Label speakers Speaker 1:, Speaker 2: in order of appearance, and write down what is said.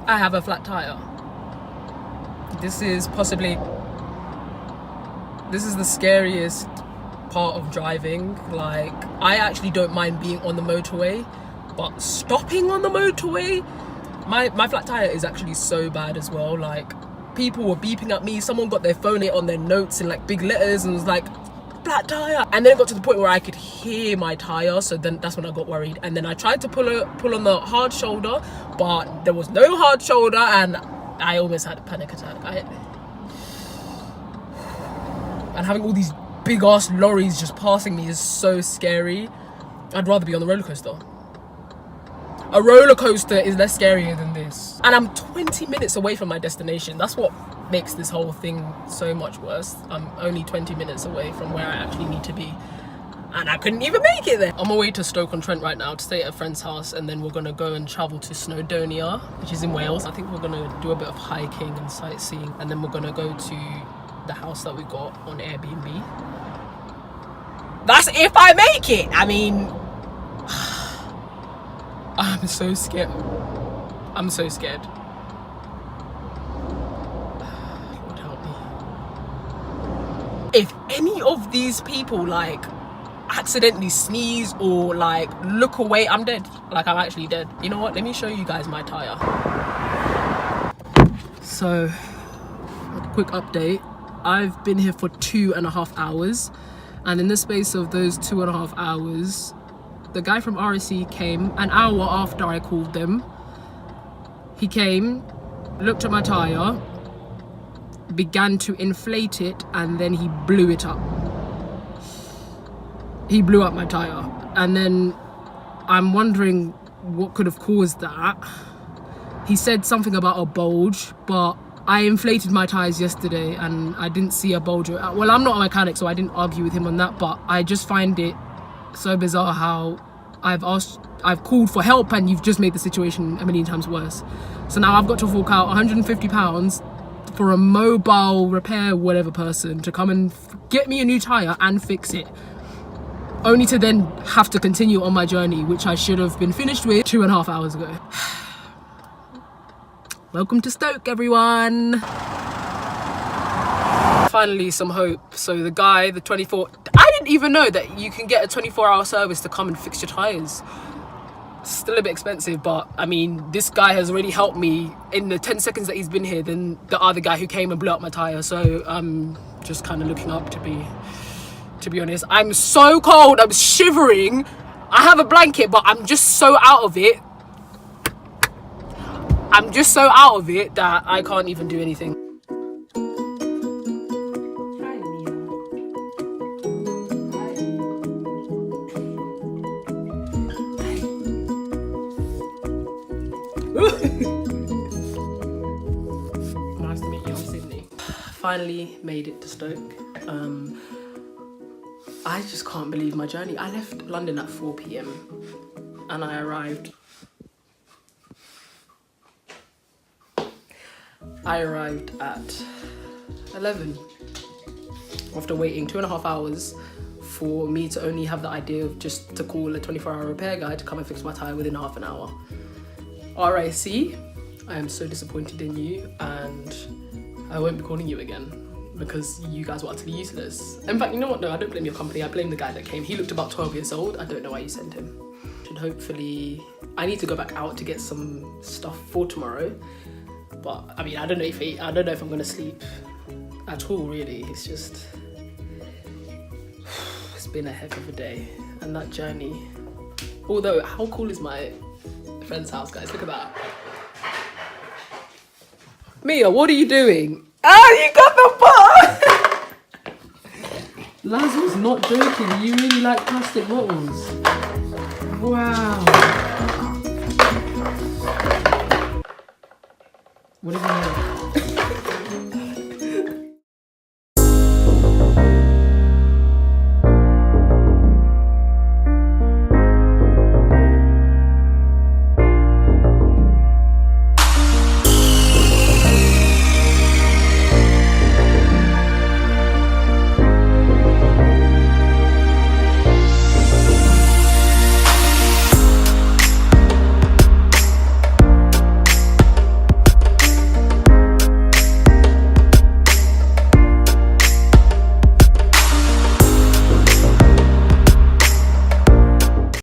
Speaker 1: I have a flat tire. This is the scariest part of driving. Like, I actually don't mind being on the motorway, but stopping on the motorway, my flat tire is actually so bad as well. Like, people were beeping at me. Someone got their phone on their notes in like big letters and was like, flat tire. And then it got to the point where I could hear my tire, so then that's when I got worried. And then I tried to pull on the hard shoulder, but there was no hard shoulder, and I almost had a panic attack. And having all these big ass lorries just passing me is so scary. I'd rather be on the roller coaster. A roller coaster is less scarier than this. And I'm 20 minutes away from my destination. That's what makes this whole thing so much worse. I'm only 20 minutes away from where I actually need to be. And I couldn't even make it there. I'm on my way to Stoke-on-Trent right now to stay at a friend's house, and then we're gonna go and travel to Snowdonia, which is in Wales. I think we're gonna do a bit of hiking and sightseeing, and then we're gonna go to the house that we got on Airbnb. That's if I make it. I mean, I'm so scared. I'm so scared. Lord help me. If any of these people like accidentally sneeze or like look away, I'm dead. Like, I'm actually dead. You know what? Let me show you guys my tire. So, a quick update. I've been here for 2.5 hours, and in the space of those 2.5 hours, the guy from RAC came an hour after I called them. He came, looked at my tire, began to inflate it, and then he blew it up. He blew up my tire, and then I'm wondering what could have caused that. He said something about a bulge, but I inflated my tires yesterday and I didn't see a bulge. Well, I'm not a mechanic, so I didn't argue with him on that, but I just find it so bizarre how I've called for help and you've just made the situation a million times worse. So now I've got to fork out £150 for a mobile repair whatever person to come and get me a new tire and fix it, only to then have to continue on my journey, which I should have been finished with 2.5 hours ago. Welcome to Stoke, everyone. Finally, some hope. So the guy, the 24... I didn't even know that you can get a 24-hour service to come and fix your tyres. Still a bit expensive, but I mean, this guy has already helped me in the 10 seconds that he's been here than the other guy who came and blew up my tyre. So I'm just kind of looking up, to be honest. I'm so cold, I'm shivering. I have a blanket, but I'm just so out of it. I'm just so out of it that I can't even do anything. Nice to meet you, I'm Sydney. Finally made it to Stoke. I just can't believe my journey. I left London at 4 p.m. and I arrived at 11 after waiting 2.5 hours for me to only have the idea of just to call a 24-hour repair guy to come and fix my tyre within half an hour. RAC, I am so disappointed in you, and I won't be calling you again because you guys were utterly useless. In fact, you know what? No, I don't blame your company. I blame the guy that came. He looked about 12 years old. I don't know why you sent him. And hopefully, I need to go back out to get some stuff for tomorrow. But I mean, I don't know if I'm gonna sleep at all. Really, it's been a heck of a day, and that journey. Although, how cool is my friend's house, guys? Look at that. Mia, what are you doing? Ah, you got the pot! Laz was not joking. You really like plastic bottles. Wow. What is it?